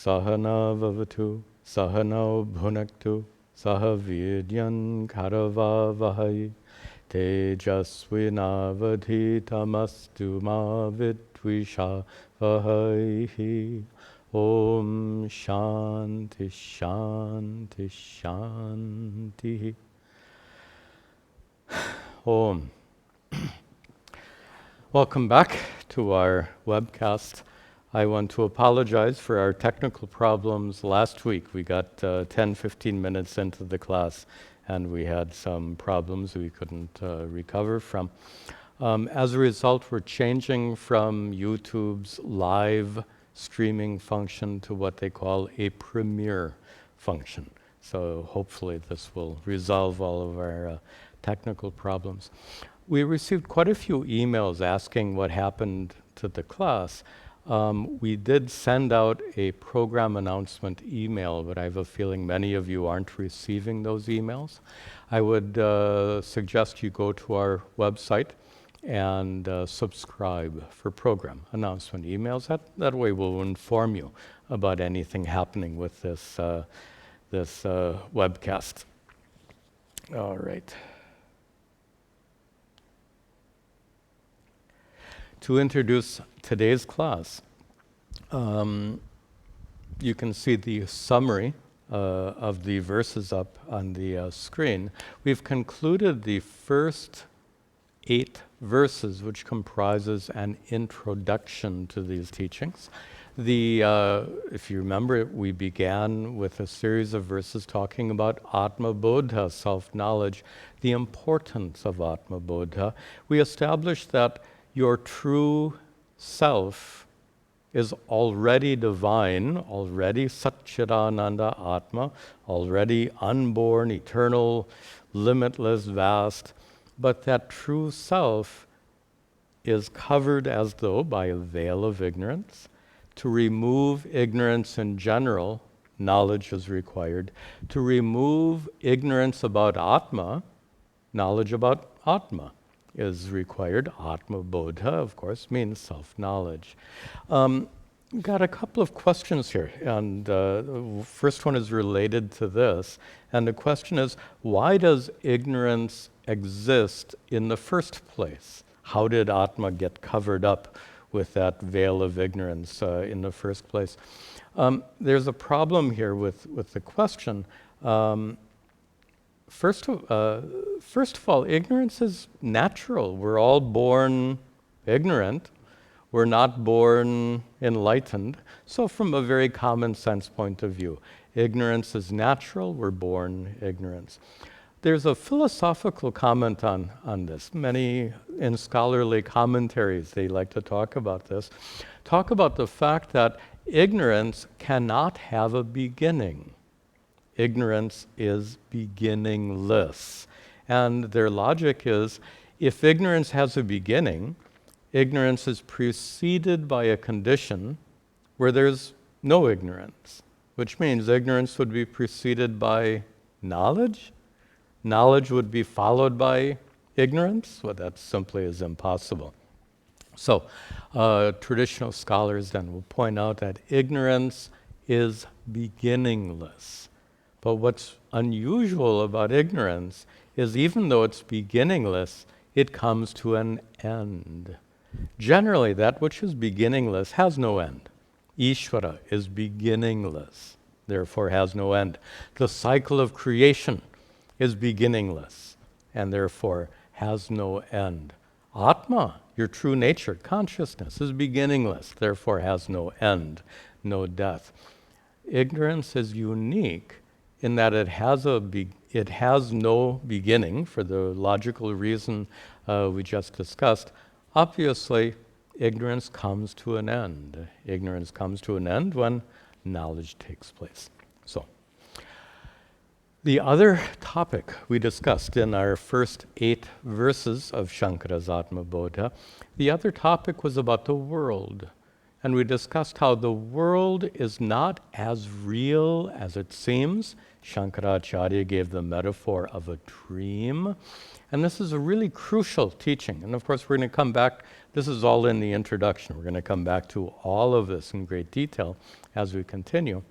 Sahana vavatu, Sahana bhunaktu, Sahavidyan karavavahai, Tejasvinavadhitamastu ma vidvishavahai. Om Shanti Shanti Shanti. Om. Welcome back to our webcast. I want to apologize for our technical problems last week. We got 10-15 minutes into the class and we had some problems we couldn't recover from. As a result, we're changing from YouTube's live streaming function to what they call a premiere function. So hopefully this will resolve all of our technical problems. We received quite a few emails asking what happened to the class. We did send out a program announcement email, but I have a feeling many of you aren't receiving those emails. I would suggest you go to our website and subscribe for program announcement emails. That way we'll inform you about anything happening with this webcast. All right. To introduce today's class, you can see the summary of the verses up on the screen. We've concluded the first 8 verses, which comprises an introduction to these teachings. If you remember, we began with a series of verses talking about Atma Bodha, self-knowledge, the importance of Atma Bodha. We established that your true self is already divine, already Satchidananda Atma, already unborn, eternal, limitless, vast, but that true self is covered as though by a veil of ignorance. To remove ignorance in general, knowledge is required. To remove ignorance about Atma, knowledge about Atma is required. Atma Bodha, of course, means self-knowledge. We've got a couple of questions here, and the first one is related to this. And the question is, why does ignorance exist in the first place? How did Atma get covered up with that veil of ignorance in the first place? There's a problem here with the question. First of all, ignorance is natural. We're all born ignorant. We're not born enlightened. So from a very common sense point of view, ignorance is natural. We're born ignorant. There's a philosophical comment on this. Many in scholarly commentaries, they like to talk about this, talk about the fact that ignorance cannot have a beginning. Ignorance is beginningless. And their logic is, if ignorance has a beginning, ignorance is preceded by a condition where there's no ignorance, which means ignorance would be preceded by knowledge. Knowledge would be followed by ignorance. Well, that simply is impossible. So traditional scholars then will point out that ignorance is beginningless. But what's unusual about ignorance is even though it's beginningless, it comes to an end. Generally, that which is beginningless has no end. Ishvara is beginningless, therefore has no end. The cycle of creation is beginningless and therefore has no end. Atma, your true nature, consciousness, is beginningless, therefore has no end, no death. Ignorance is unique in that it has no beginning for the logical reason we just discussed. Obviously, ignorance comes to an end. Ignorance comes to an end when knowledge takes place. So, the other topic we discussed in our first 8 verses of Shankara's Atma Bodha, the other topic was about the world. and we discussed how the world is not as real as it seems. Shankaracharya gave the metaphor of a dream. And this is a really crucial teaching. And of course, we're going to come back. This is all in the introduction. We're going to come back to all of this in great detail as we continue.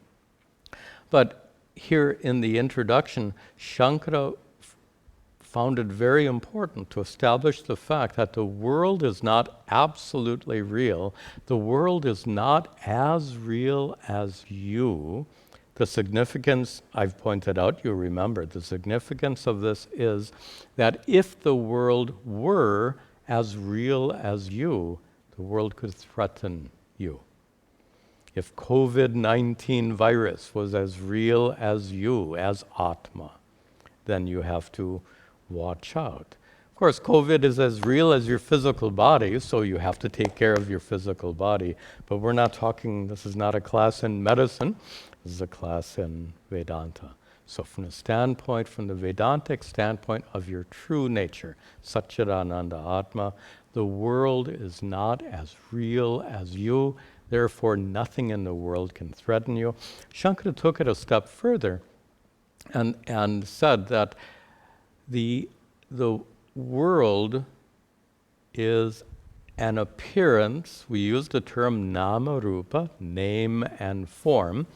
But here in the introduction, Shankara found it very important to establish the fact that the world is not absolutely real. The world is not as real as you. The significance, I've pointed out, you remember, the significance of this is that if the world were as real as you, the world could threaten you. If COVID-19 virus was as real as you, as Atma, then you have to watch out. Of course, COVID is as real as your physical body, so you have to take care of your physical body. But we're not talking, this is not a class in medicine, this is a class in Vedanta. So from the Vedantic standpoint of your true nature, Satchidananda Atma, the world is not as real as you, therefore nothing in the world can threaten you. Shankara took it a step further and said that the world is an appearance. We use the term nama rupa, name and form.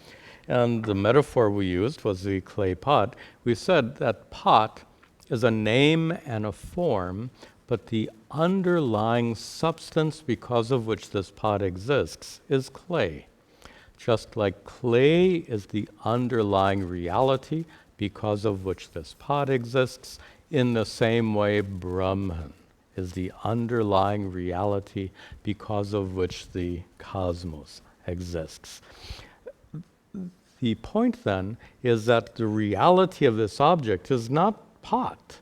And the metaphor we used was the clay pot. We said that pot is a name and a form, but the underlying substance because of which this pot exists is clay. Just like clay is the underlying reality because of which this pot exists, in the same way Brahman is the underlying reality because of which the cosmos exists. The point then is that the reality of this object is not pot.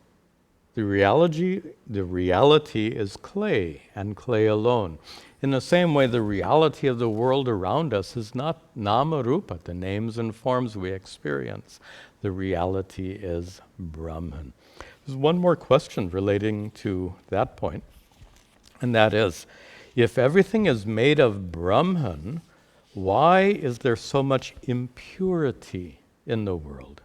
The reality is clay and clay alone. In the same way, the reality of the world around us is not nama rupa, the names and forms we experience. The reality is Brahman. There's one more question relating to that point, and that is, if everything is made of Brahman, why is there so much impurity in the world?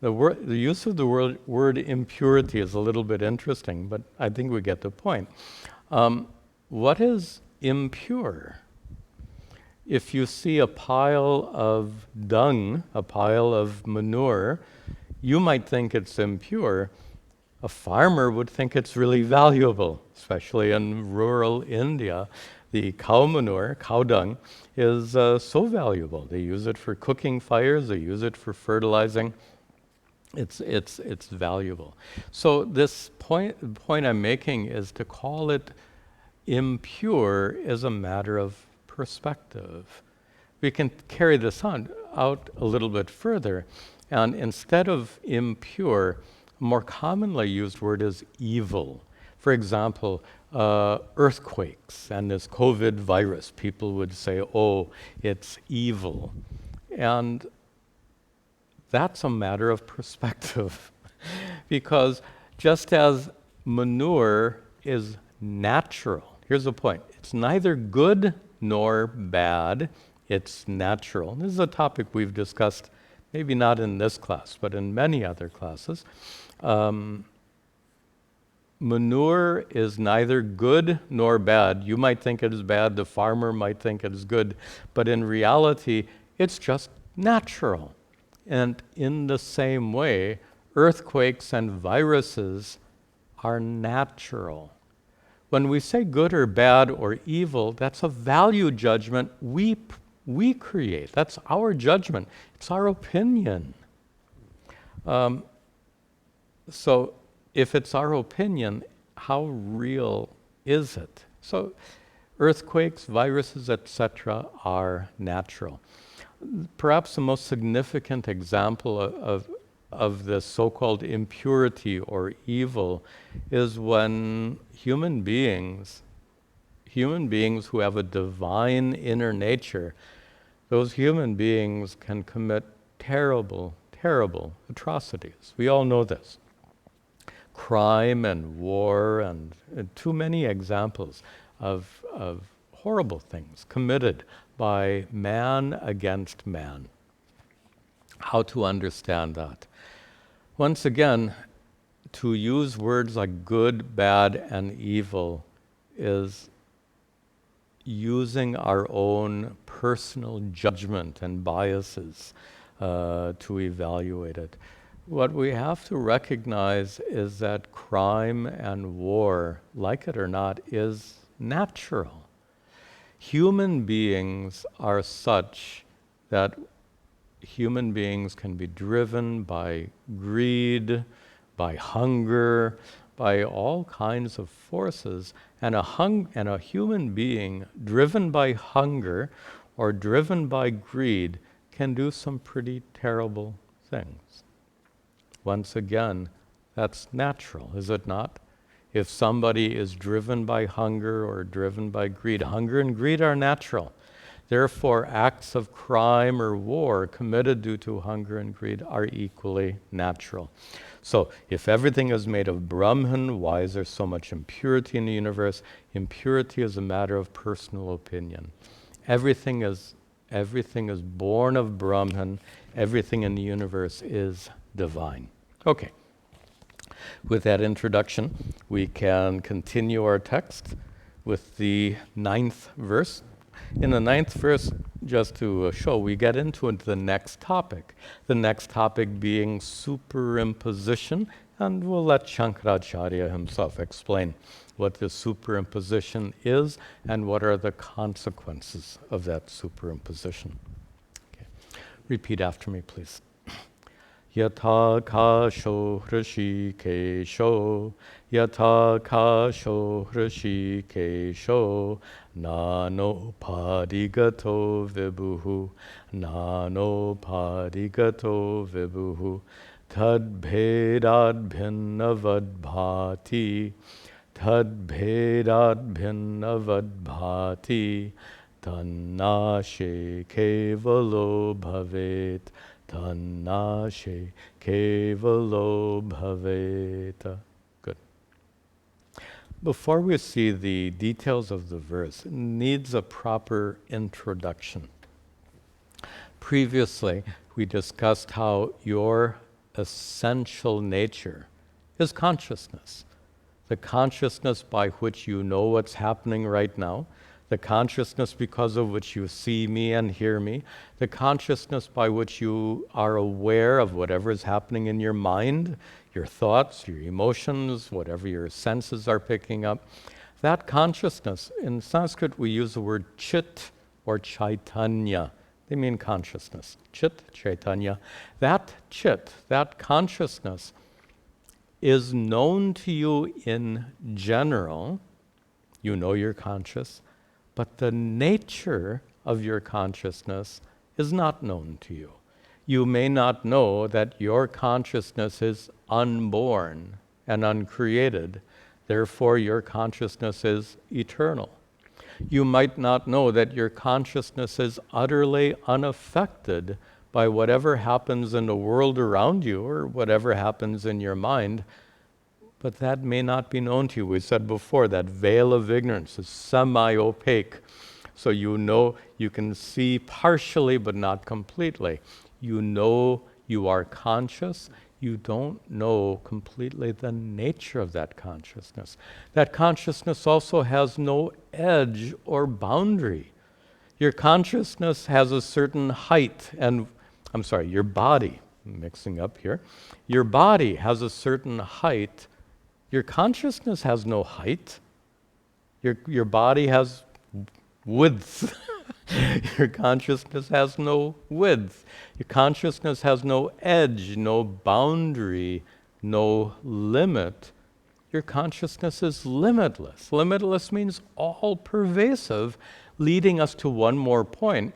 The use of the word impurity is a little bit interesting, but I think we get the point. What is impure? If you see a pile of dung, a pile of manure, you might think it's impure. A farmer would think it's really valuable, especially in rural India. The cow manure, cow dung, is so valuable. They use it for cooking fires, they use it for fertilizing. It's valuable. So this point I'm making is to call it impure is a matter of perspective. We can carry this out a little bit further, and instead of impure, a more commonly used word is evil. For example, earthquakes and this COVID virus, people would say, oh, it's evil. And that's a matter of perspective. Because just as manure is natural, here's the point, it's neither good nor bad, it's natural. This is a topic we've discussed, maybe not in this class, but in many other classes. Manure is neither good nor bad. You might think it is bad, the farmer might think it is good, but in reality, it's just natural. And in the same way, earthquakes and viruses are natural. When we say good or bad or evil, that's a value judgment we create. That's our judgment. It's our opinion. So if it's our opinion, how real is it? So earthquakes, viruses, etc. are natural. Perhaps the most significant example of this so-called impurity or evil is when human beings who have a divine inner nature, those human beings can commit terrible, terrible atrocities. We all know this. Crime and war and too many examples of horrible things committed by man against man. How to understand that? Once again, to use words like good, bad, and evil is using our own personal judgment and biases to evaluate it. What we have to recognize is that crime and war, like it or not, is natural. Human beings are such that human beings can be driven by greed, by hunger, by all kinds of forces, and a human being driven by hunger or driven by greed can do some pretty terrible things. Once again, that's natural, is it not? If somebody is driven by hunger or driven by greed, hunger and greed are natural. Therefore, acts of crime or war committed due to hunger and greed are equally natural. So, if everything is made of Brahman, why is there so much impurity in the universe? Impurity is a matter of personal opinion. Everything is born of Brahman. Everything in the universe is divine. Okay. With that introduction, we can continue our text with the 9th verse. In the 9th verse, just to show, we get into the next topic. The next topic being superimposition, and we'll let Shankaracharya himself explain what the superimposition is and what are the consequences of that superimposition. Okay. Repeat after me, please. Yatha kasho rishikesho, yatha kasho rishikesho, nano padigato vibhuhu, nano padigato vibhuhu, tad bhedad bhinnavadbhati, tad bhedad bhinnavadbhati, tannashe kevalo bhavet, Tannashe kevalo bhaveta. Good. Before we see the details of the verse, it needs a proper introduction. Previously, we discussed how your essential nature is consciousness. The consciousness by which you know what's happening right now, the consciousness because of which you see me and hear me, the consciousness by which you are aware of whatever is happening in your mind, your thoughts, your emotions, whatever your senses are picking up. That consciousness, in Sanskrit we use the word chit or chaitanya. They mean consciousness. Chit, chaitanya. That chit, that consciousness, is known to you in general. You know you're conscious. But the nature of your consciousness is not known to you. You may not know that your consciousness is unborn and uncreated. Therefore, your consciousness is eternal. You might not know that your consciousness is utterly unaffected by whatever happens in the world around you or whatever happens in your mind. But that may not be known to you. We said before that veil of ignorance is semi-opaque. So you know you can see partially but not completely. You know you are conscious. You don't know completely the nature of that consciousness. That consciousness also has no edge or boundary. Your consciousness has a certain height your body, I'm mixing up here. Your body has a certain height. Your consciousness has no height. Your body has width. Your consciousness has no width. Your consciousness has no edge, no boundary, no limit. Your consciousness is limitless. Limitless means all-pervasive, leading us to one more point.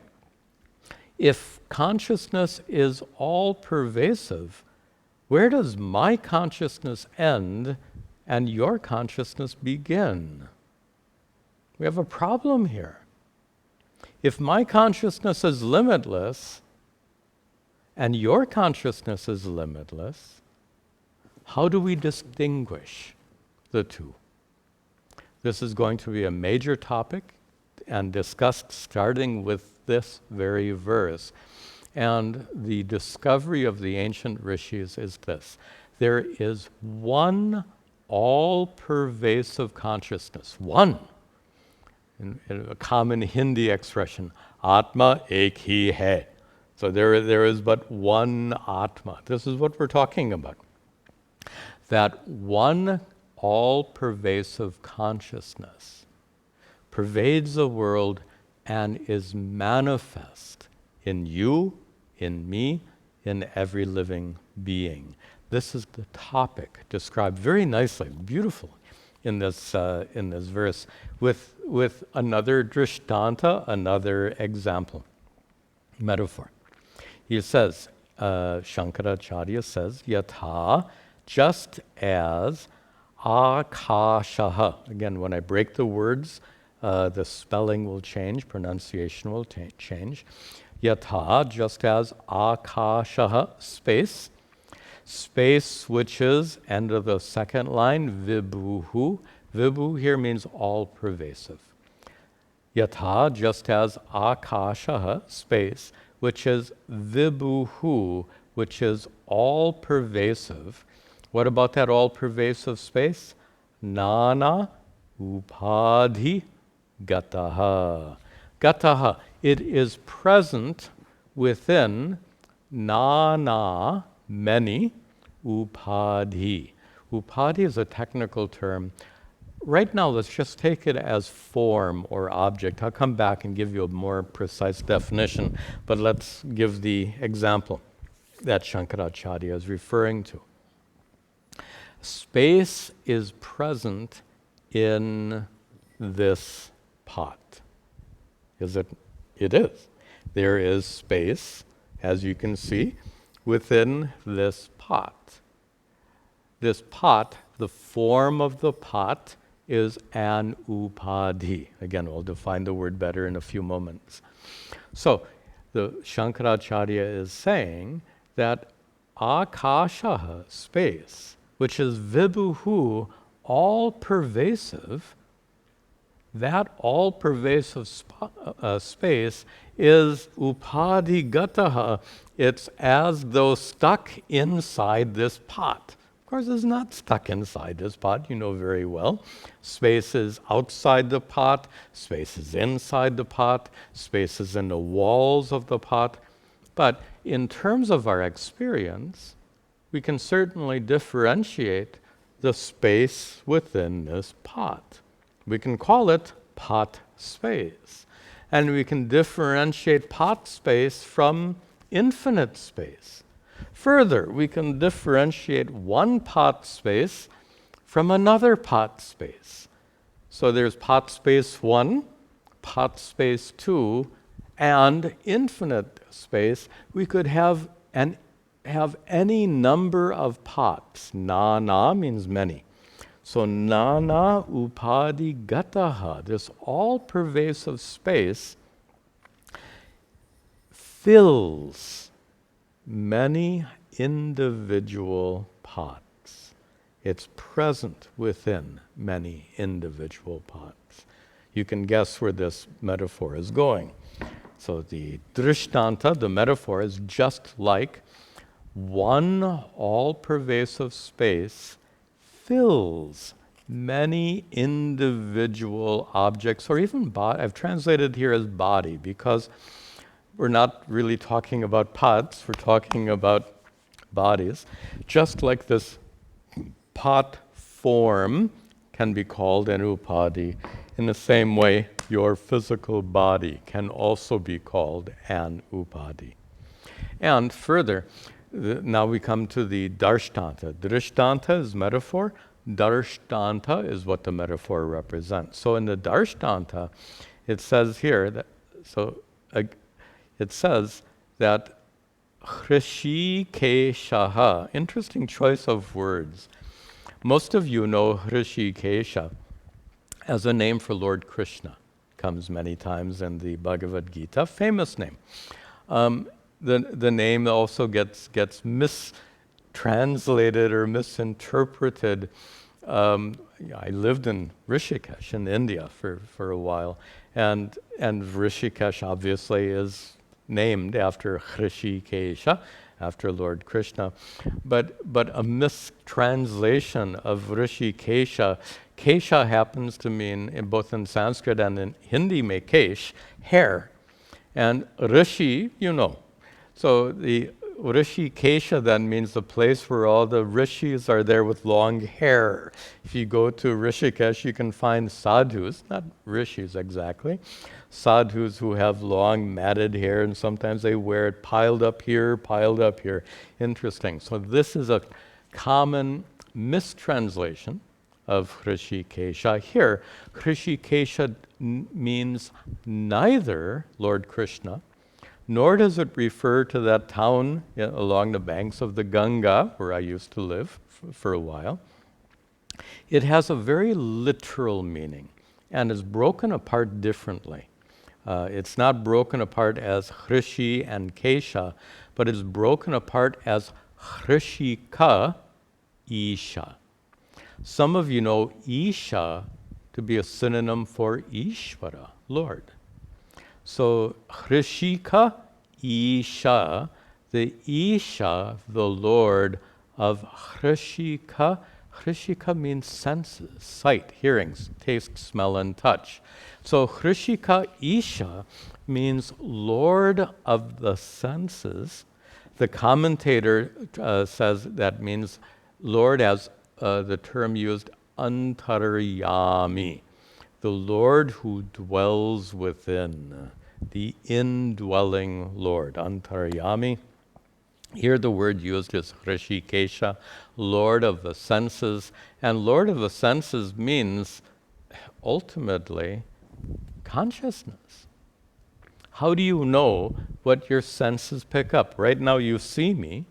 If consciousness is all-pervasive, where does my consciousness end and your consciousness begin? We have a problem here. If my consciousness is limitless and your consciousness is limitless, how do we distinguish the two? This is going to be a major topic and discussed starting with this very verse. And the discovery of the ancient rishis is this: there is one all-pervasive consciousness, one, in a common Hindi expression, Atma ek hi hai. So there is but one Atma. This is what we're talking about. That one all-pervasive consciousness pervades the world and is manifest in you, in me, in every living being. This is the topic described very nicely, beautiful, in this verse, with another drishtanta, another example, metaphor. He says, Shankaracharya says, yatha, just as akashaha. Again, when I break the words, the spelling will change, pronunciation will change. Yatha, just as akashaha, space. Space, which is, end of the second line, vibhuhu. Vibhu here means all-pervasive. Yatha, just as akashaha, space, which is vibhuhu, which is all-pervasive. What about that all-pervasive space? Nana upadhi gataha. Gataha, it is present within nana, many, upadhi. Upadhi is a technical term. Right now, let's just take it as form or object. I'll come back and give you a more precise definition, but let's give the example that Shankaracharya is referring to. Space is present in this pot. Is it? It is. There is space, as you can see, within this pot. This pot, the form of the pot, is an upadhi. Again, we'll define the word better in a few moments. So, the Shankaracharya is saying that akashaha, space, which is vibhuhu, all-pervasive, that all-pervasive space is upadhigataha. It's as though stuck inside this pot. Of course, it's not stuck inside this pot, you know very well. Space is outside the pot, space is inside the pot, space is in the walls of the pot. But in terms of our experience, we can certainly differentiate the space within this pot. We can call it pot space. And we can differentiate pot space from infinite space. Further, we can differentiate one pot space from another pot space. So there's pot space 1, pot space 2, and infinite space. We could have any number of pots. Nana means many. So nana upadhi gataha, this all-pervasive space, fills many individual pots. It's present within many individual pots. You can guess where this metaphor is going. So the drishtanta, the metaphor, is just like one all-pervasive space fills many individual objects, or even body. I've translated here as body because we're not really talking about pots, we're talking about bodies. Just like this pot form can be called an upadhi, in the same way your physical body can also be called an upadhi. And further, now we come to the darshtanta. Drishtanta is metaphor. Darshtanta is what the metaphor represents. So in the darshtanta, it says here that it says that Hrishikeshaha. Interesting choice of words. Most of you know Hrishikesha as a name for Lord Krishna. Comes many times in the Bhagavad Gita. Famous name. The name also gets mistranslated or misinterpreted. I lived in Rishikesh in India for a while, And Rishikesh obviously is named after Hrishikesha, after Lord Krishna. But a mistranslation of Rishikesha, Kesha happens to mean, both in Sanskrit and in Hindi, mein kesh, hair. And Rishi, you know. So the Rishikesha then means the place where all the rishis are there with long hair. If you go to Rishikesh, you can find sadhus, not rishis exactly, sadhus who have long matted hair, and sometimes they wear it piled up here, piled up here. Interesting. So this is a common mistranslation of Hrishikesha. Here, Hrishikesha means neither Lord Krishna, nor does it refer to that town along the banks of the Ganga, where I used to live for a while. It has a very literal meaning and is broken apart differently. It's not broken apart as Hrishi and Kesha, but it's broken apart as Hrishika Isha. Some of you know Isha to be a synonym for Ishvara, Lord. So Hrishika Isha, the Isha, the Lord of Hrishika. Hrishika means senses, sight, hearing, taste, smell, and touch. So Hrishika Isha means Lord of the senses. The commentator says that means Lord as the term used, Antaryami, the Lord who dwells within, the indwelling Lord, Antaryami. Here the word used is Hrishikesha, Lord of the senses. And Lord of the senses means, ultimately, consciousness. How do you know what your senses pick up? Right now you see me.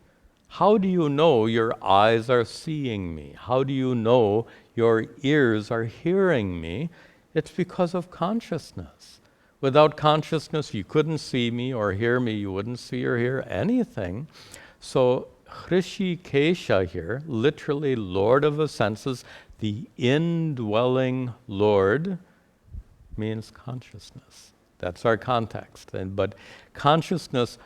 How do you know your eyes are seeing me? How do you know your ears are hearing me? It's because of consciousness. Without consciousness, you couldn't see me or hear me. You wouldn't see or hear anything. So Hrishikesha here, literally Lord of the senses, the indwelling Lord, means consciousness. That's our context. But consciousness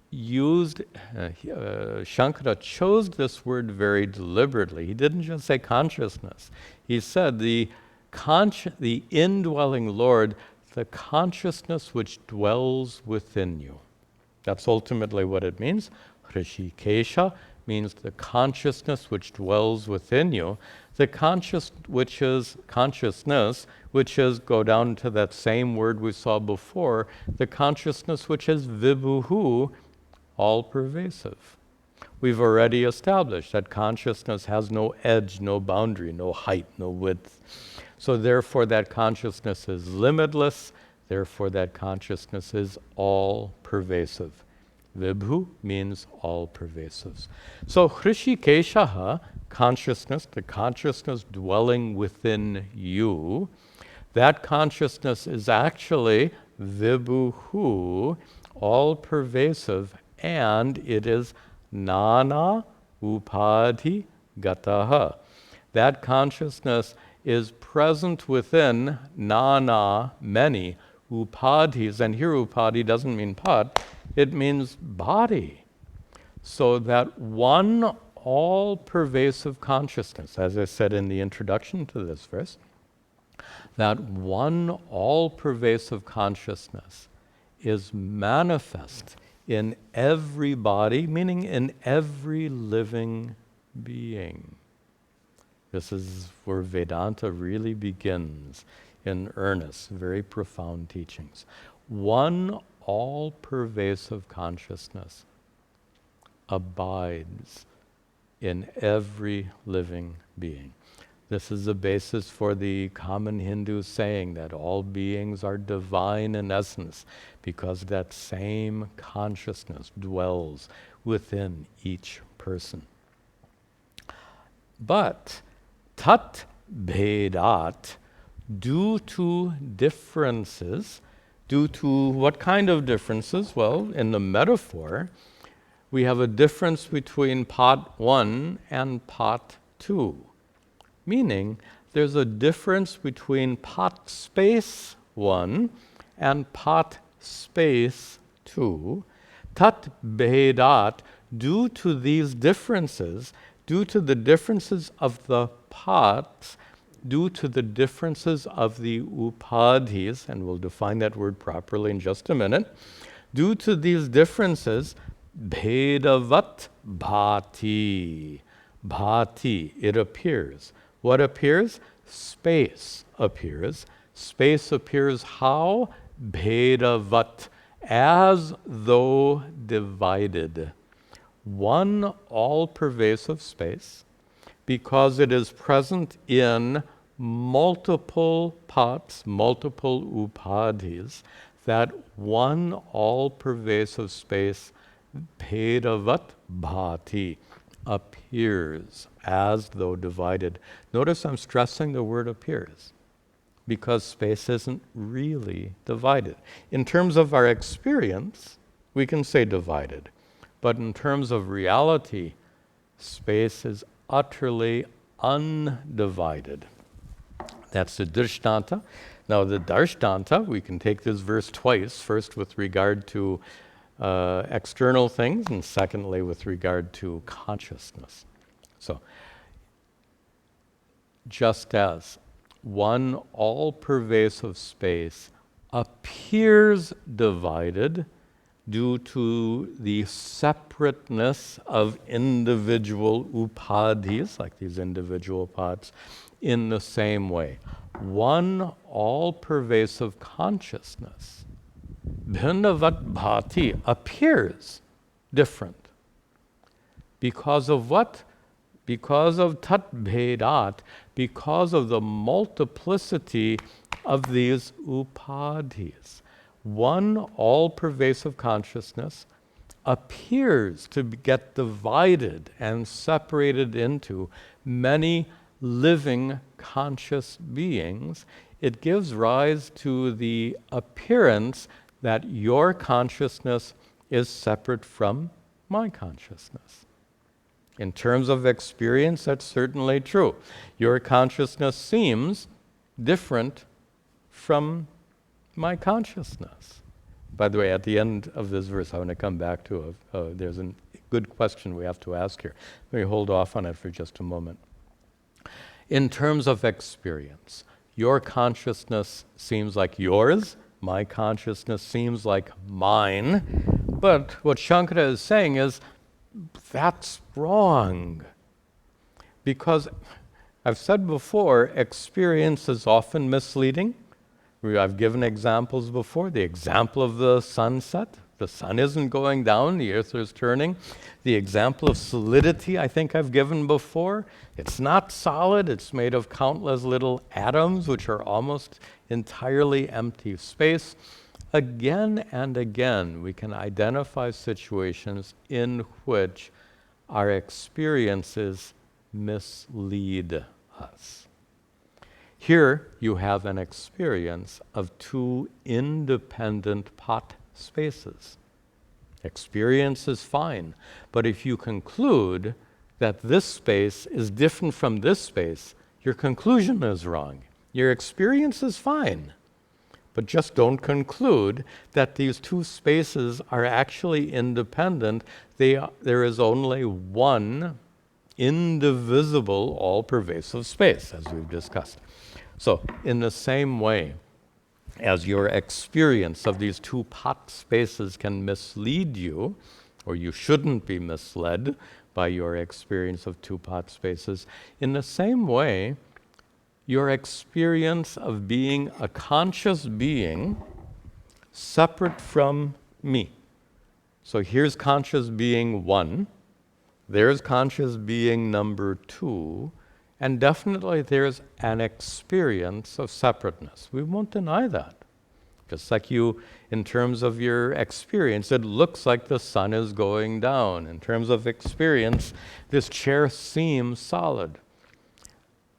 used, Shankara chose this word very deliberately. He didn't just say consciousness. He said the indwelling Lord, the consciousness which dwells within you. That's ultimately what it means. Hrishikesha means the consciousness which dwells within you. The consciousness, which is, go down to that same word we saw before, the consciousness which is vibhuhu, all-pervasive. We've already established that consciousness has no edge, no boundary, no height, no width. So therefore that consciousness is limitless, therefore that consciousness is all-pervasive. Vibhu means all-pervasive. So Hrishikeshaha, consciousness, the consciousness dwelling within you, that consciousness is actually vibhuhu, all-pervasive, and it is nana upadhi gataha. That consciousness is present within nana, many, upadhis, and here upadhi doesn't mean pot, it means body. So that one all-pervasive consciousness, as I said in the introduction to this verse, that one all-pervasive consciousness is manifest in every body, meaning in every living being. This is where Vedanta really begins in earnest, very profound teachings. One all-pervasive consciousness abides in every living being. This is the basis for the common Hindu saying that all beings are divine in essence, because that same consciousness dwells within each person. But tat bhedat, due to differences, due to what kind of differences? Well, in the metaphor, we have a difference between pot 1 and pot 2. Meaning, there's a difference between pot space one, and Pat space two. Tat Bhedat, due to these differences, due to the differences of the Pats, due to the differences of the Upadhis, and we'll define that word properly in just a minute, due to these differences, Bhedavat Bhati. Bhati, it appears. What appears? Space appears. Space appears how? Bhedavat, as though divided. One all-pervasive space, because it is present in multiple Pats, multiple Upadhis, that one all-pervasive space, Bhedavat Bhati, appears as though divided. Notice I'm stressing the word appears, because space isn't really divided. In terms of our experience, we can say divided. But in terms of reality, space is utterly undivided. That's the Drishtanta. Now the Darshtanta, we can take this verse twice, first with regard to external things, and secondly with regard to consciousness. So, just as one all-pervasive space appears divided due to the separateness of individual upadhis, like these individual pads, in the same way, one all-pervasive consciousness, Bhindavat Bhati, appears different. Because of what? Because of Tat Bhedat, because of the multiplicity of these upadhis. One all-pervasive consciousness appears to get divided and separated into many living conscious beings. It gives rise to the appearance that your consciousness is separate from my consciousness. In terms of experience, that's certainly true. Your consciousness seems different from my consciousness. By the way, at the end of this verse, I want to come back to there's a good question we have to ask here. Let me hold off on it for just a moment. In terms of experience, your consciousness seems like yours, my consciousness seems like mine, but what Shankara is saying is, that's wrong. Because I've said before, experience is often misleading. I've given examples before. The example of the sunset. The sun isn't going down, the earth is turning. The example of solidity, I think I've given before. It's not solid, it's made of countless little atoms, which are almost entirely empty space. Again and again, we can identify situations in which our experiences mislead us. Here you have an experience of two independent pot spaces. Experience is fine, but if you conclude that this space is different from this space, your conclusion is wrong. Your experience is fine, but just don't conclude that these two spaces are actually independent. There is only one indivisible, all-pervasive space, as we've discussed. So, in the same way as your experience of these two pot spaces can mislead you, or you shouldn't be misled by your experience of two pot spaces, in the same way, your experience of being a conscious being separate from me. So here's conscious being one, there's conscious being number two, and definitely there's an experience of separateness. We won't deny that. Just like you, in terms of your experience, it looks like the sun is going down. In terms of experience, this chair seems solid.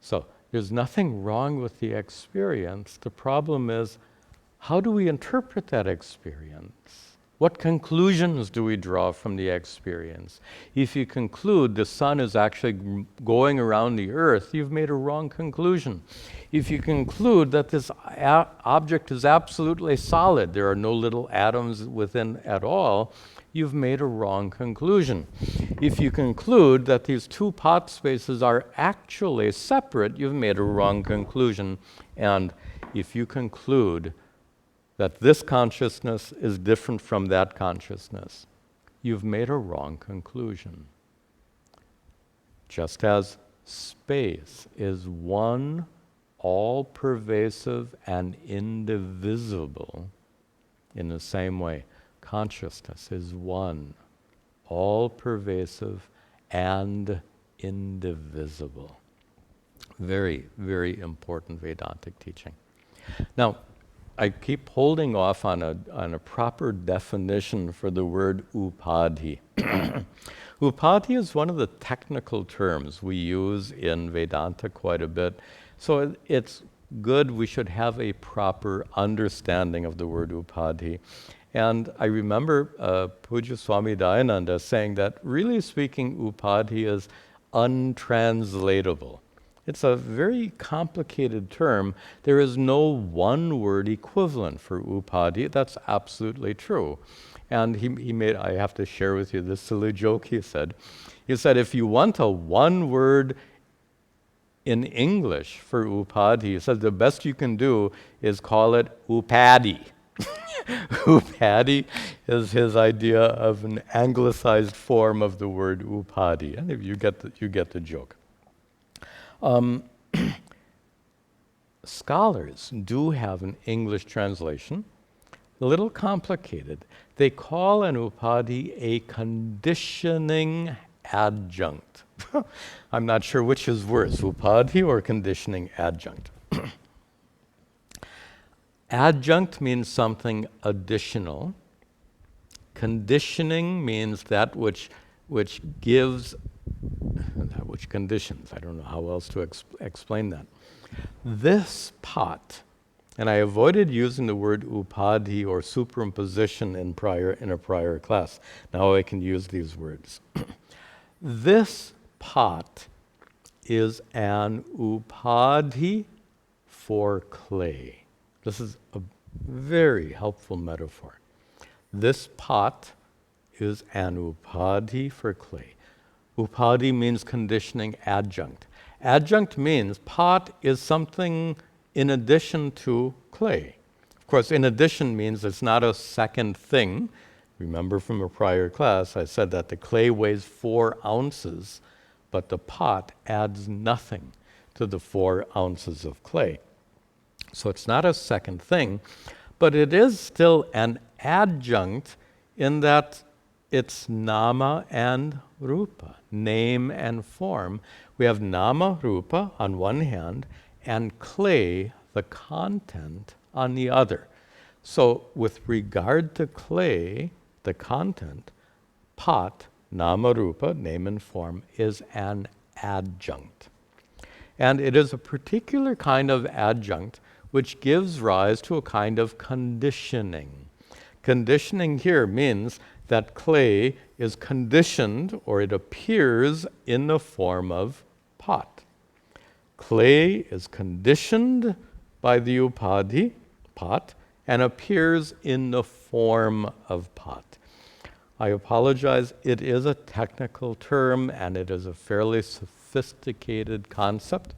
So there's nothing wrong with the experience. The problem is, how do we interpret that experience? What conclusions do we draw from the experience? If you conclude the sun is actually going around the earth, you've made a wrong conclusion. If you conclude that this object is absolutely solid, there are no little atoms within at all, you've made a wrong conclusion. If you conclude that these two pot spaces are actually separate, you've made a wrong conclusion. And if you conclude that this consciousness is different from that consciousness, you've made a wrong conclusion. Just as space is one, all-pervasive and indivisible, in the same way, consciousness is one, all-pervasive and indivisible. Very, very important Vedantic teaching. Now, I keep holding off on a proper definition for the word upadhi. Upadhi is one of the technical terms we use in Vedanta quite a bit. So it's good, we should have a proper understanding of the word upadhi. And I remember Pujya Swami Dayananda saying that really speaking, upadhi is untranslatable. It's a very complicated term. There is no one word equivalent for upadhi. That's absolutely true. And he made, I have to share with you this silly joke he said. He said, if you want a one word in English for upadhi, he said the best you can do is call it upadi. Upadhi is his idea of an anglicized form of the word upadhi. And you get the joke. Scholars do have an English translation, a little complicated. They call an upadhi a conditioning adjunct. I'm not sure which is worse, upadhi or conditioning adjunct. Adjunct means something additional. Conditioning means that which gives, that which conditions. I don't know how else to explain that. This pot, and I avoided using the word upadhi or superimposition in a prior class. Now I can use these words. This pot is an upadhi for clay. This is a very helpful metaphor. This pot is an upadhi for clay. Upadhi means conditioning adjunct. Adjunct means pot is something in addition to clay. Of course, in addition means it's not a second thing. Remember from a prior class, I said that the clay weighs 4 ounces, but the pot adds nothing to the 4 ounces of clay. So it's not a second thing, but it is still an adjunct in that it's nama and rupa, name and form. We have nama, rupa on one hand, and clay, the content, on the other. So with regard to clay, the content, pot, nama, rupa, name and form, is an adjunct. And it is a particular kind of adjunct which gives rise to a kind of conditioning. Conditioning here means that clay is conditioned, or it appears in the form of pot. Clay is conditioned by the upadhi, pot, and appears in the form of pot. I apologize, it is a technical term and it is a fairly sophisticated concept.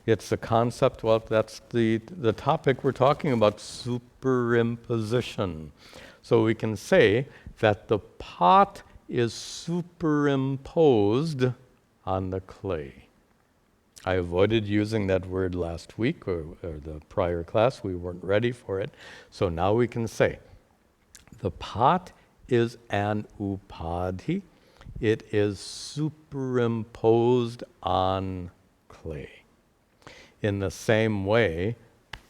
It's a concept, well, that's the topic we're talking about, superimposition. So we can say that the pot is superimposed on the clay. I avoided using that word last week or the prior class. We weren't ready for it. So now we can say the pot is an upadhi. It is superimposed on clay. In the same way,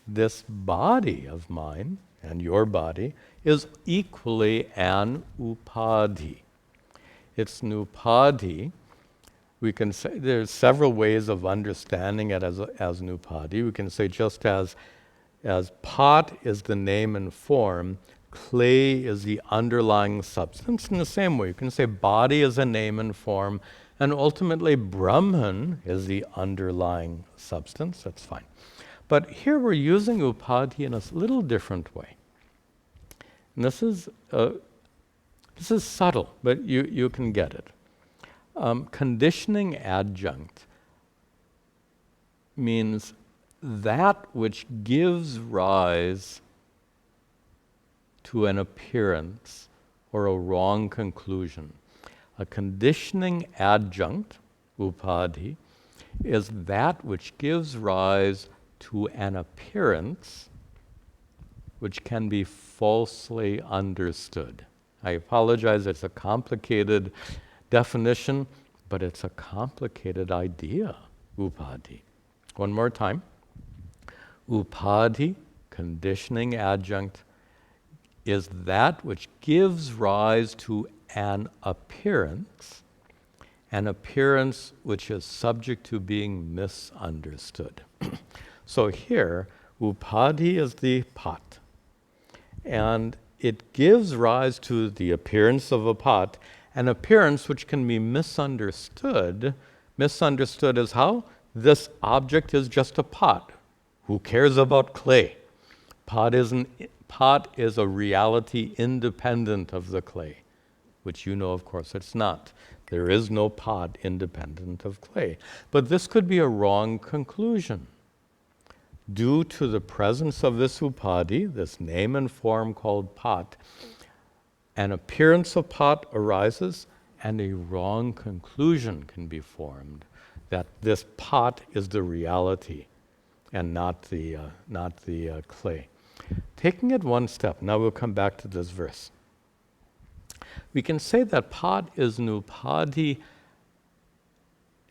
this body of mine and your body is equally an upadhi. It's an upadhi. We can say there's several ways of understanding it as an upadhi. We can say just as pot is the name and form, clay is the underlying substance. In the same way, you can say body is a name and form, and ultimately Brahman is the underlying substance. That's fine. But here we're using upadhi in a little different way. And this is subtle, but you can get it. Conditioning adjunct means that which gives rise to an appearance or a wrong conclusion. A conditioning adjunct, upadhi, is that which gives rise to an appearance which can be falsely understood. I apologize, it's a complicated definition, but it's a complicated idea, upadhi. One more time. Upadhi, conditioning adjunct, is that which gives rise to an appearance which is subject to being misunderstood. So here, upadhi is the pot, and it gives rise to the appearance of a pot, an appearance which can be misunderstood. Misunderstood as how? This object is just a pot. Who cares about clay? Pot is a reality independent of the clay, which you know, of course, it's not. There is no pot independent of clay. But this could be a wrong conclusion. Due to the presence of this upadhi, this name and form called pot, an appearance of pot arises and a wrong conclusion can be formed that this pot is the reality and not the clay. Taking it one step, now we'll come back to this verse. We can say that pot is an upadhi.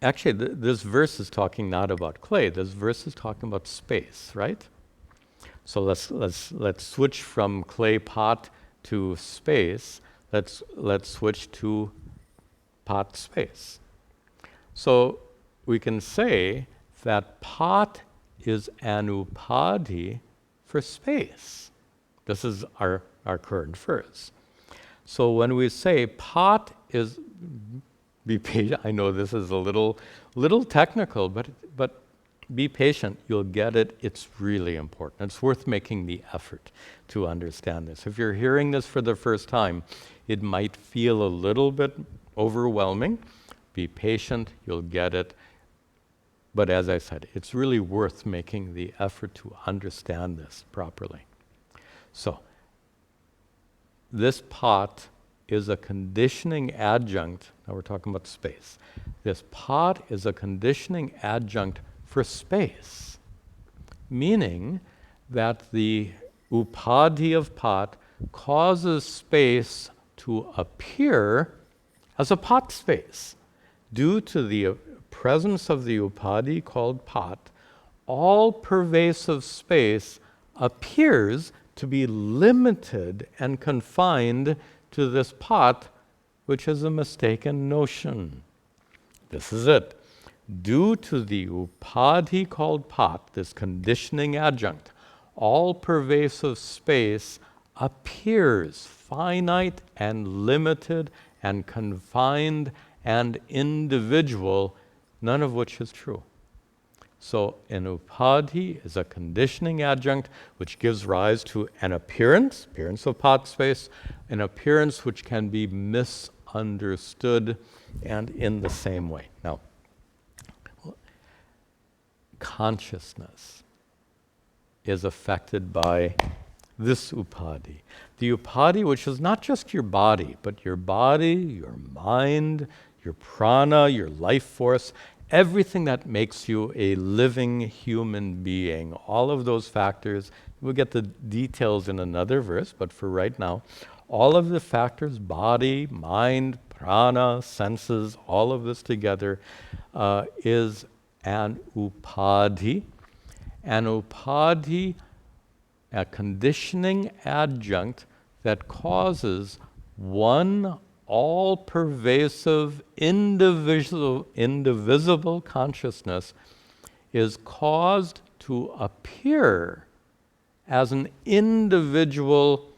Actually, this verse is talking not about clay. This verse is talking about space, right? So let's switch from clay pot to space. Let's switch to pot space. So we can say that pot is an upadhi for space. This is our current verse. So when we say pot is, be patient. I know this is a little technical, but be patient. You'll get it. It's really important. It's worth making the effort to understand this. If you're hearing this for the first time, it might feel a little bit overwhelming. Be patient. You'll get it. But as I said, it's really worth making the effort to understand this properly. So, this pot is a conditioning adjunct. Now we're talking about space. This pot is a conditioning adjunct for space, meaning that the upadhi of pot causes space to appear as a pot space. Due to the presence of the upadhi called pot, all pervasive space appears to be limited and confined to this pot, which is a mistaken notion. This is it. Due to the upadhi called pot, this conditioning adjunct, all pervasive space appears finite and limited and confined and individual, none of which is true. So an upadhi is a conditioning adjunct which gives rise to an appearance of pot space, an appearance which can be misunderstood, and in the same way. Now, consciousness is affected by this upadhi. The upadhi, which is not just your body, but your body, your mind, your prana, your life force, everything that makes you a living human being, all of those factors. We'll get the details in another verse, but for right now, all of the factors, body, mind, prana, senses, all of this together is an upadhi. An upadhi, a conditioning adjunct that causes one all-pervasive, indivisible consciousness is caused to appear as an individual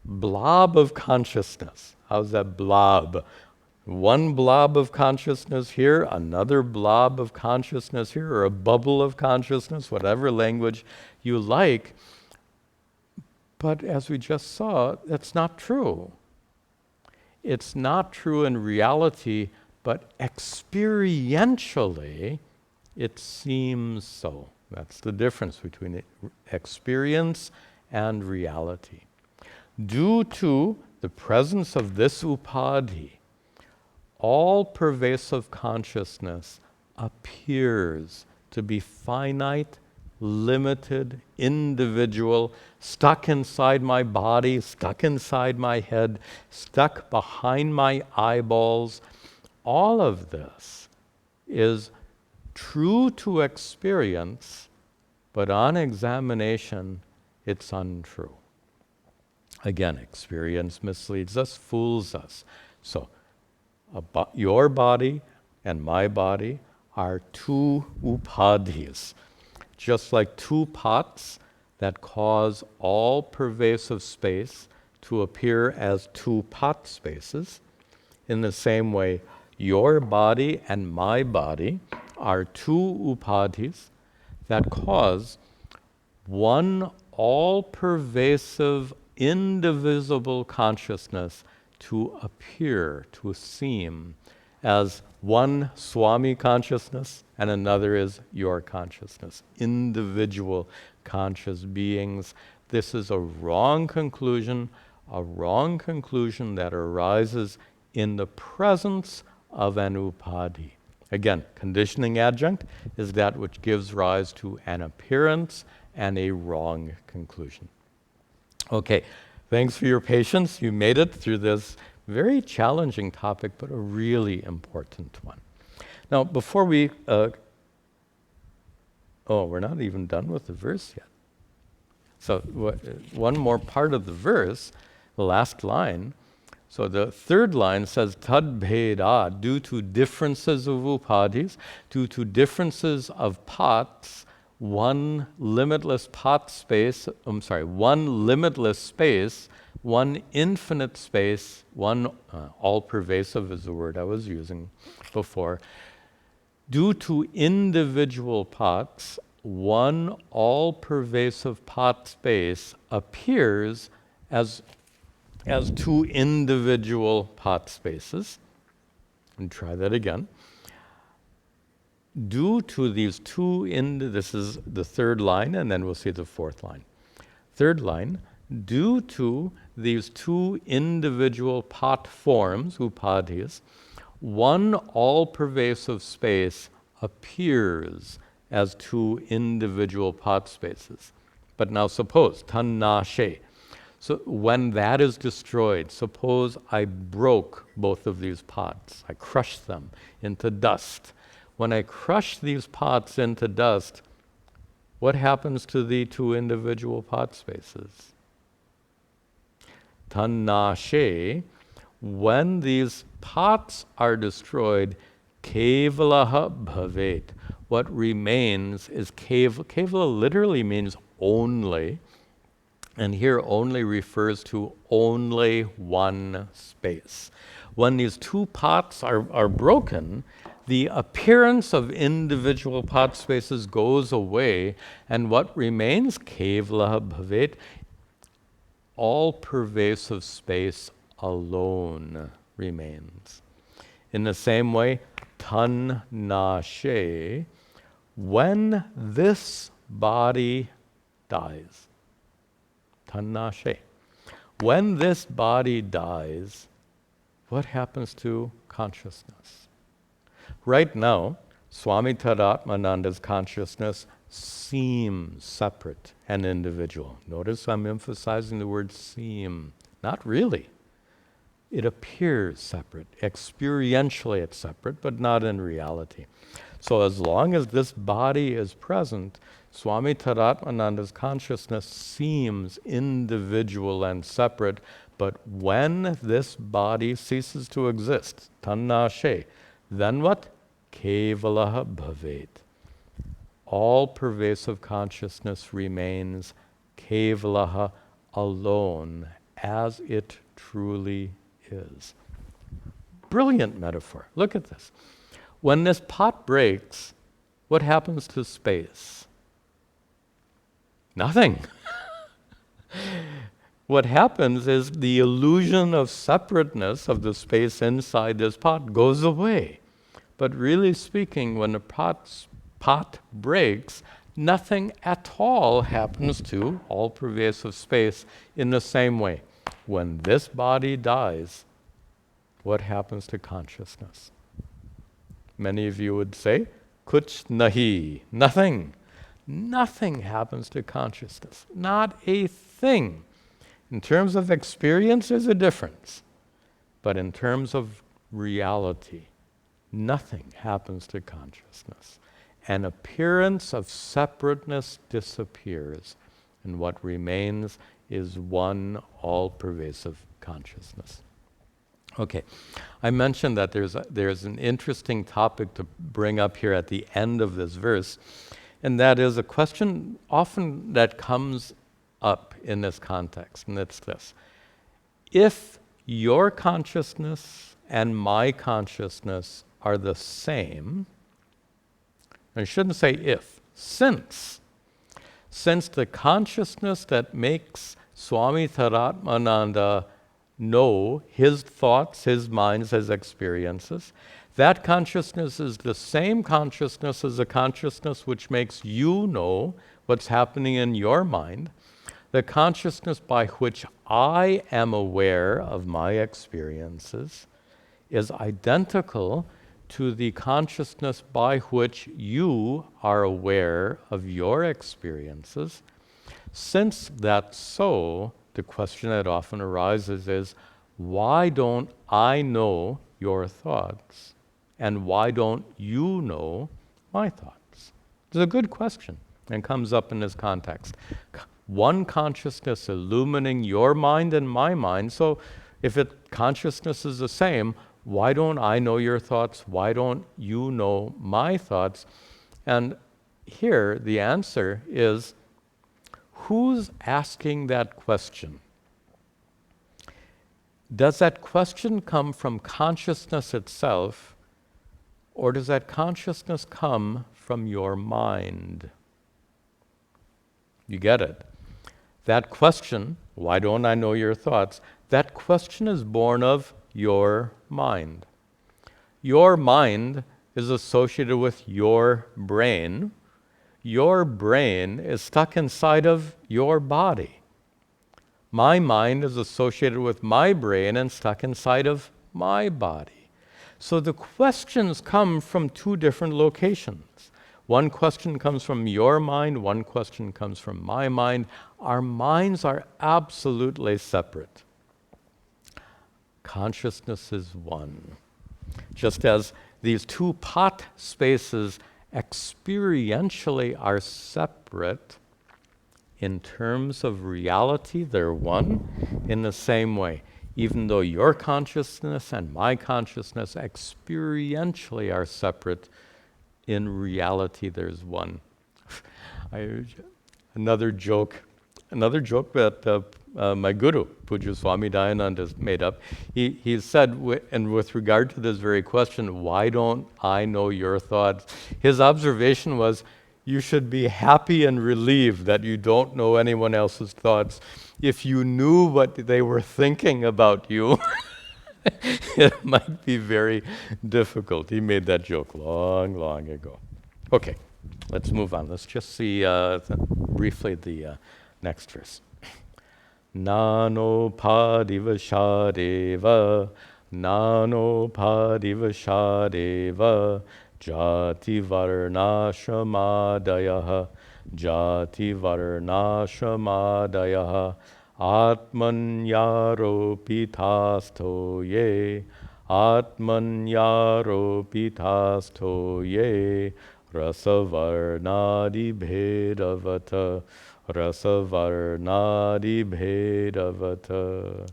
blob of consciousness. How's that blob? One blob of consciousness here, another blob of consciousness here, or a bubble of consciousness, whatever language you like. But as we just saw, that's not true. It's not true in reality, but experientially, it seems so. That's the difference between experience and reality. Due to the presence of this upadhi, all pervasive consciousness appears to be finite, limited, individual, stuck inside my body, stuck inside my head, stuck behind my eyeballs. All of this is true to experience, but on examination, it's untrue. Again, experience misleads us, fools us. So, your body and my body are two upadhis, just like two pots that cause all pervasive space to appear as two pot spaces. In the same way, your body and my body are two upadhis that cause one all-pervasive, indivisible consciousness to appear, to seem, as one Swami consciousness and another is your consciousness, individual conscious beings. This is a wrong conclusion that arises in the presence of an upadhi. Again, conditioning adjunct is that which gives rise to an appearance and a wrong conclusion. Okay, thanks for your patience. You made it through this very challenging topic, but a really important one. Now, before we, we're not even done with the verse yet. So one more part of the verse, the last line. So the third line says, tad bheda, due to differences of upadhis, due to differences of pots, one limitless space, one infinite space, one all-pervasive is the word I was using before. Due to individual pots, one all-pervasive pot space appears as two individual pot spaces. And try that again. Due to these two, this is the third line, and then we'll see the fourth line. Third line, due to these two individual pot forms, upadhis, one all-pervasive space appears as two individual pot spaces. But now suppose, tannashe. So when that is destroyed, suppose I broke both of these pots. I crushed them into dust. When I crush these pots into dust, what happens to the two individual pot spaces? Tannashe, when these pots are destroyed, kevalaha bhavet. What remains is kevala literally means only, and here only refers to only one space. When these two pots are broken, the appearance of individual pot spaces goes away, and what remains, kevala bhavet, all-pervasive space alone remains. In the same way, tannashe, when this body dies, tannashe, when this body dies, what happens to consciousness? Right now, Swami Tadatmananda's consciousness seems separate and individual. Notice I'm emphasizing the word seem, not really. It appears separate. Experientially it's separate, but not in reality. So as long as this body is present, Swami Tadatmananda's consciousness seems individual and separate, but when this body ceases to exist, tannashe, then what? Kevalaha bhavet. All-pervasive consciousness remains kevalaha, alone, as it truly is. Brilliant metaphor. Look at this. When this pot breaks, what happens to space? Nothing. What happens is the illusion of separateness of the space inside this pot goes away. But really speaking, when the pot breaks, nothing at all happens to all-pervasive space in the same way. When this body dies, what happens to consciousness? Many of you would say, kuch nahi, nothing. Nothing happens to consciousness, not a thing. In terms of experience, there's a difference. But in terms of reality, nothing happens to consciousness. An appearance of separateness disappears, and what remains is one all-pervasive consciousness. Okay, I mentioned that there's an interesting topic to bring up here at the end of this verse, and that is a question often that comes up in this context, and it's this. If your consciousness and my consciousness are the same, I shouldn't say if, since the consciousness that makes Swami Taratmananda know his thoughts, his minds, his experiences, that consciousness is the same consciousness as the consciousness which makes you know what's happening in your mind. The consciousness by which I am aware of my experiences is identical to the consciousness by which you are aware of your experiences. Since that's so, the question that often arises is, why don't I know your thoughts? And why don't you know my thoughts? It's a good question and comes up in this context. One consciousness illumining your mind and my mind. So if consciousness is the same, why don't I know your thoughts? Why don't you know my thoughts? And here the answer is, who's asking that question? Does that question come from consciousness itself, or does that consciousness come from your mind? You get it? That question, why don't I know your thoughts? That question is born of your mind. Your mind is associated with your brain. Your brain is stuck inside of your body. My mind is associated with my brain and stuck inside of my body. So the questions come from two different locations. One question comes from your mind, one question comes from my mind. Our minds are absolutely separate. Consciousness is one. Just as these two pot spaces experientially are separate, in terms of reality, they're one. In the same way, even though your consciousness and my consciousness experientially are separate, in reality there's one. Another joke that my guru, Pujya Swami Dayananda, made up. He said, and with regard to this very question, why don't I know your thoughts? His observation was, you should be happy and relieved that you don't know anyone else's thoughts. If you knew what they were thinking about you, it might be very difficult. He made that joke long, long ago. Okay, let's move on. Let's just see briefly the next verse. Nano padivashadeva, nano padivashadeva, jati varnashramadayah, jati varnashramadayah, atmanyaropitasto ye, atmanyaropitasto ye, rasavarnadi bhedavata, rasavarnadi bhedavata.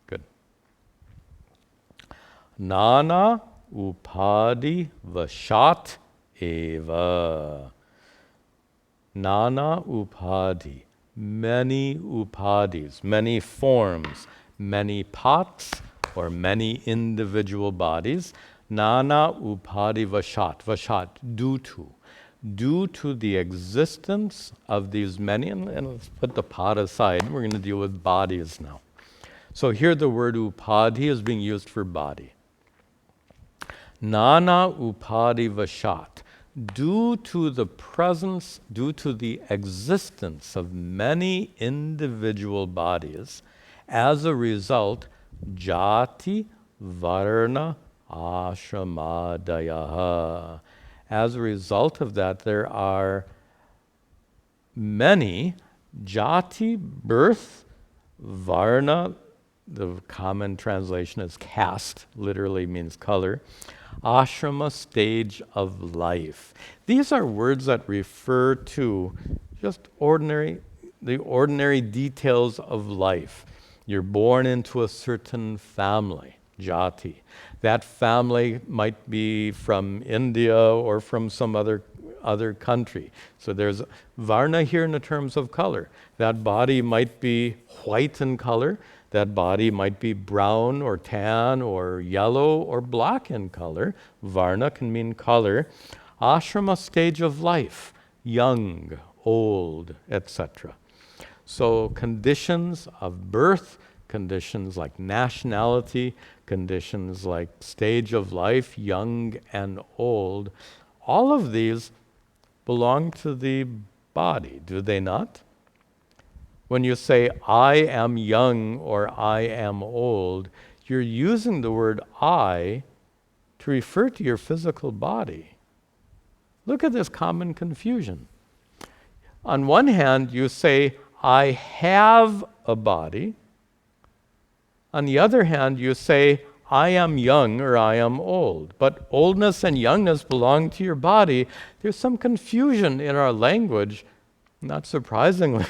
Good. Nana upadi vashat eva. Nana upadi. many upadhis, many forms, many pots, or many individual bodies. Nana upadhi vashat, vashat, due to the existence of these many, and let's put the pot aside, we're going to deal with bodies now. So here the word upadhi is being used for body. Nana upadhi vashat, due to the presence, due to the existence of many individual bodies, as a result, jati, varna, ashramadaya. As a result of that, there are many jati, birth, varna, the common translation is caste, literally means color, ashrama, stage of life. These are words that refer to just the ordinary details of life. You're born into a certain family, jati. That family might be from India or from some other country. So there's varna here in the terms of color. That body might be white in color. That body might be brown or tan or yellow or black in color. Varna can mean color. Ashrama, stage of life, young, old, etc. So conditions of birth, conditions like nationality, conditions like stage of life, young and old, all of these belong to the body, do they not? When you say, I am young or I am old, you're using the word I to refer to your physical body. Look at this common confusion. On one hand, you say, I have a body. On the other hand, you say, I am young or I am old. But oldness and youngness belong to your body. There's some confusion in our language, not surprisingly,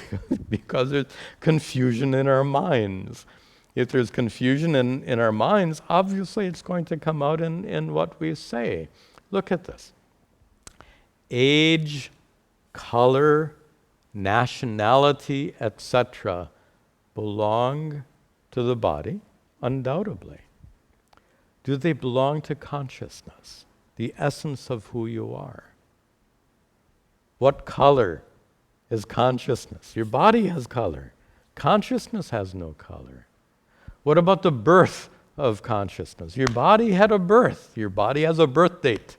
because there's confusion in our minds. If there's confusion in our minds, obviously it's going to come out in what we say. Look at this. Age, color, nationality, etc. belong to the body, undoubtedly. Do they belong to consciousness, the essence of who you are? What color is consciousness? Your body has color. Consciousness has no color. What about the birth of consciousness? Your body had a birth. Your body has a birth date.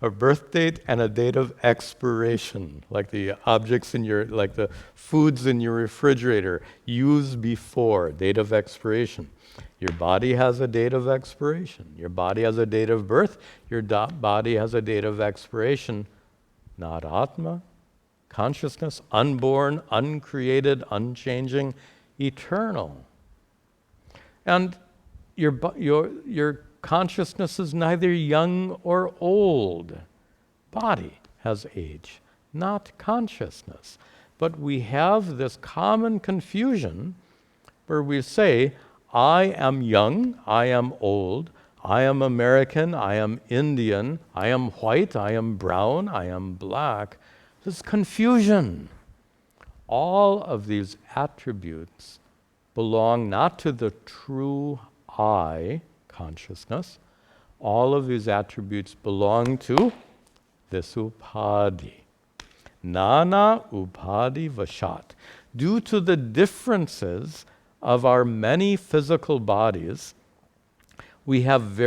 A birth date and a date of expiration, like the objects in your, like the foods in your refrigerator, used before, date of expiration. Your body has a date of expiration. Your body has a date of birth. Your body has a date of expiration. Not Atma, consciousness, unborn, uncreated, unchanging, eternal. And your consciousness is neither young or old. Body has age, not consciousness. But we have this common confusion where we say, I am young, I am old, I am American, I am Indian, I am white, I am brown, I am black. This confusion. All of these attributes belong not to the true I, consciousness. All of these attributes belong to this upadhi. Nana upadhi vashat. Due to the differences of our many physical bodies, we have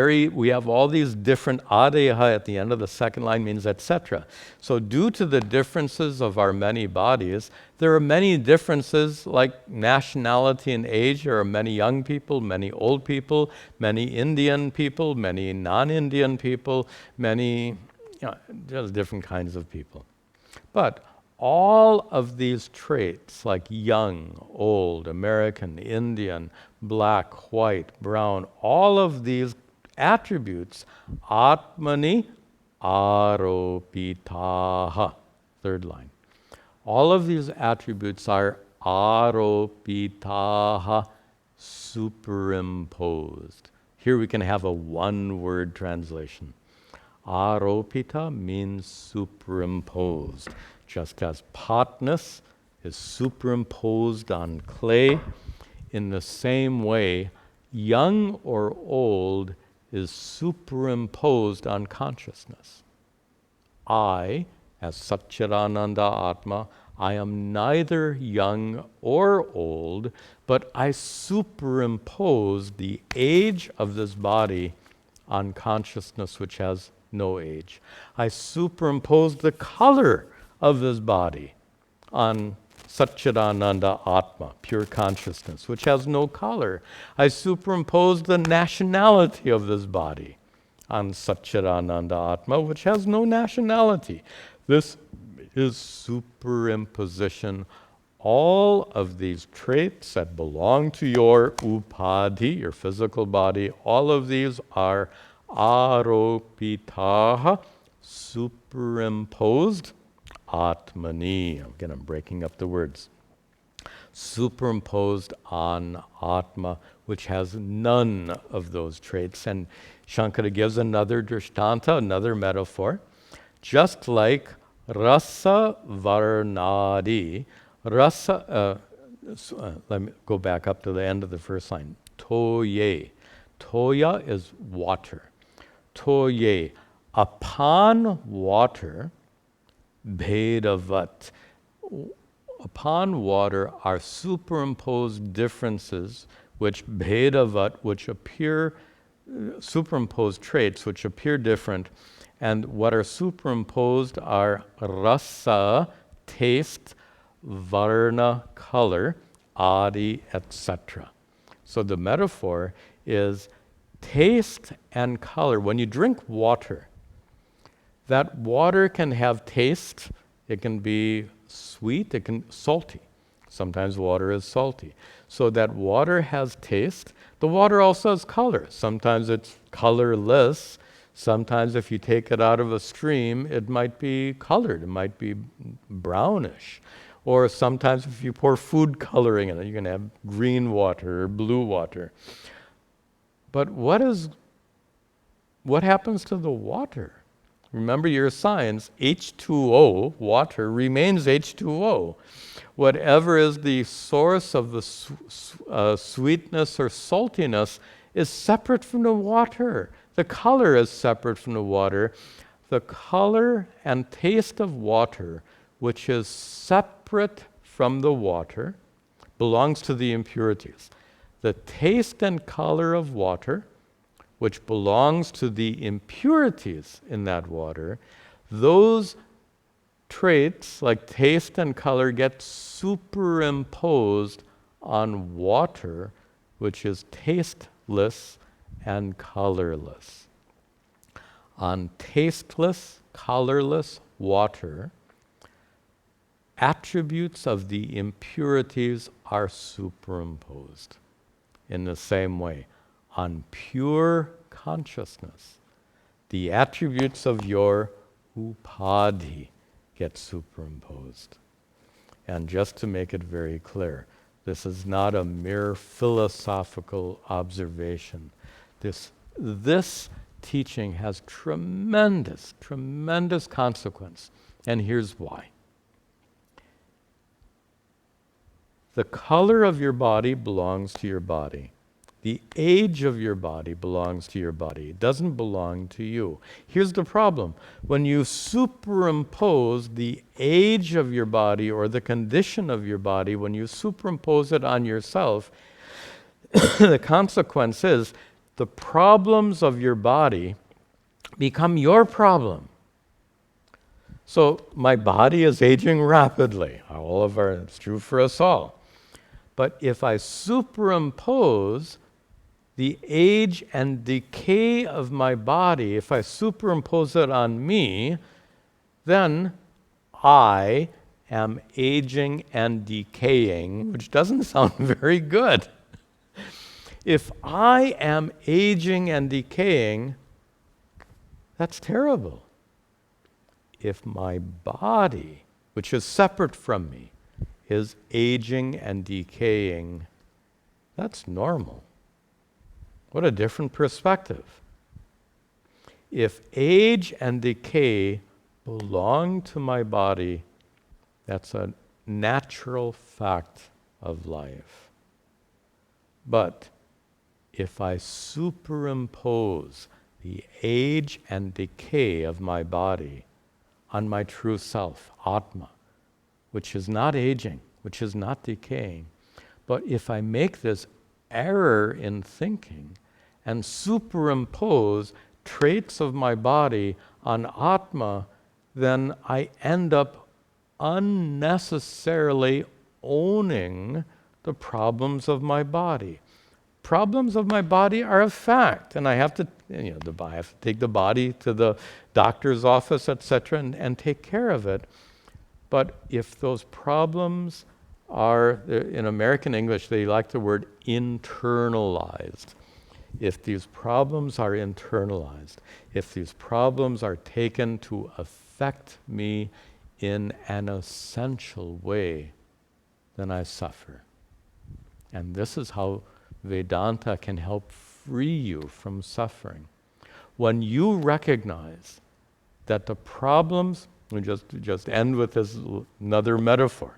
all these different adeha at the end of the second line means etc. So due to the differences of our many bodies, there are many differences like nationality and age. There are many young people, many old people, many Indian people, many non-Indian people, many, just different kinds of people. But all of these traits, like young, old, American, Indian, black, white, brown, all of these attributes, Atmani aropitaha, third line. All of these attributes are aropitaha, superimposed. Here we can have a one-word translation. Aropita means superimposed. Just as potness is superimposed on clay, in the same way, young or old is superimposed on consciousness. I, as Satchidananda Atma, I am neither young or old, but I superimpose the age of this body on consciousness which has no age. I superimpose the color of this body on Satchidananda Atma, pure consciousness, which has no color. I superimpose the nationality of this body on Satchidananda Atma, which has no nationality. This is superimposition. All of these traits that belong to your upadhi, your physical body, all of these are aropitaha, superimposed atmani. Again, I'm breaking up the words. Superimposed on Atma, which has none of those traits. And Shankara gives another drishtanta, another metaphor. Just like rasa varnadi, let me go back up to the end of the first line. Toye. Toya is water. Toye. Upon water, Bhedavat. Upon water are superimposed differences which Bhedavat, which appear, superimposed traits which appear different, and what are superimposed are rasa, taste, varna, color, adi, etc. So the metaphor is taste and color. When you drink water, that water can have taste. It can be sweet, it can salty. Sometimes water is salty. So that water has taste. The water also has color. Sometimes it's colorless. Sometimes if you take it out of a stream, it might be colored. It might be brownish. Or sometimes if you pour food coloring in it, you can have green water or blue water. But what happens to the water? Remember your science, H2O, water, remains H2O. Whatever is the source of the sweetness or saltiness is separate from the water. The color is separate from the water. The color and taste of water, which is separate from the water, belongs to the impurities. The taste and color of water, which belongs to the impurities in that water, those traits like taste and color get superimposed on water, which is tasteless and colorless. On tasteless, colorless water, attributes of the impurities are superimposed. In the same way, on pure consciousness, the attributes of your upadhi get superimposed. And just to make it very clear, this is not a mere philosophical observation. This teaching has tremendous, tremendous consequence. And here's why. The color of your body belongs to your body. The age of your body belongs to your body. It doesn't belong to you. Here's the problem. When you superimpose the age of your body or the condition of your body, when you superimpose it on yourself, the consequence is the problems of your body become your problem. So my body is aging rapidly. It's true for us all. But if I superimpose the age and decay of my body, if I superimpose it on me, then I am aging and decaying, which doesn't sound very good. If I am aging and decaying, that's terrible. If my body, which is separate from me, is aging and decaying, that's normal. What a different perspective. If age and decay belong to my body, that's a natural fact of life. But if I superimpose the age and decay of my body on my true self, Atma, which is not aging, which is not decaying, but if I make this error in thinking and superimpose traits of my body on Atma, then I end up unnecessarily owning the problems of my body. Problems of my body are a fact, and I have to, I have to take the body to the doctor's office, etc., and take care of it. But if those problems are, in American English, they like the word internalized. If these problems are internalized, if these problems are taken to affect me in an essential way, then I suffer. And this is how Vedanta can help free you from suffering. When you recognize that the problems, we just end with this another metaphor.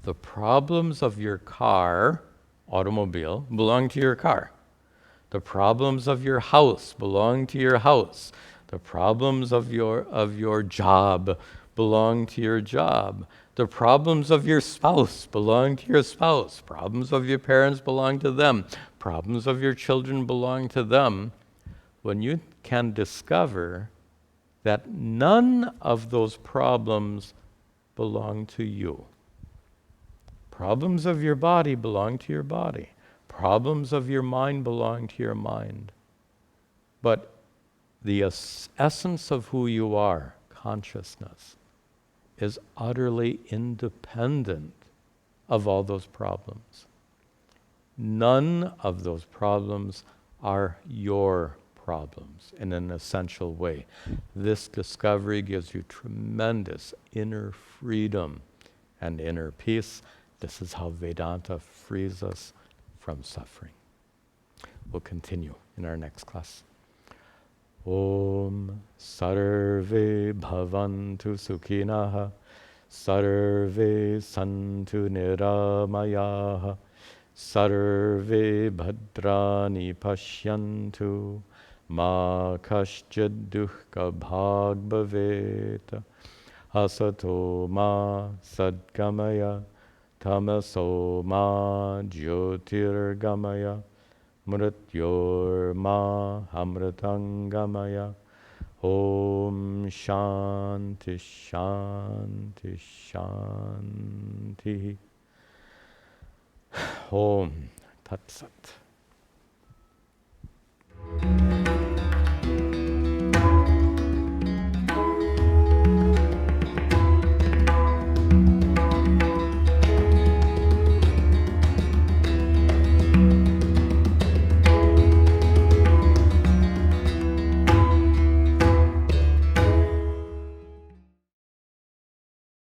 The problems of your car, automobile, belong to your car. The problems of your house belong to your house. The problems of your job belong to your job. The problems of your spouse belong to your spouse. Problems of your parents belong to them. Problems of your children belong to them. When you can discover that none of those problems belong to you. Problems of your body belong to your body. Problems of your mind belong to your mind. But the essence of who you are, consciousness, is utterly independent of all those problems. None of those problems are your problems in an essential way. This discovery gives you tremendous inner freedom and inner peace. This is how Vedanta frees us from suffering. We'll continue in our next class. Om Sarve Bhavantu Sukhinah Sarve Santu Niramayaha Sarve Bhadrani Pashyantu Ma Kaschid Dukkha Bhag Bhavet Asato Ma Sadgamaya Tamaso Ma Jyotirgamaya Mrityor Ma Amritangamaya Om Shanti Shanti Shanti Om Tat Sat.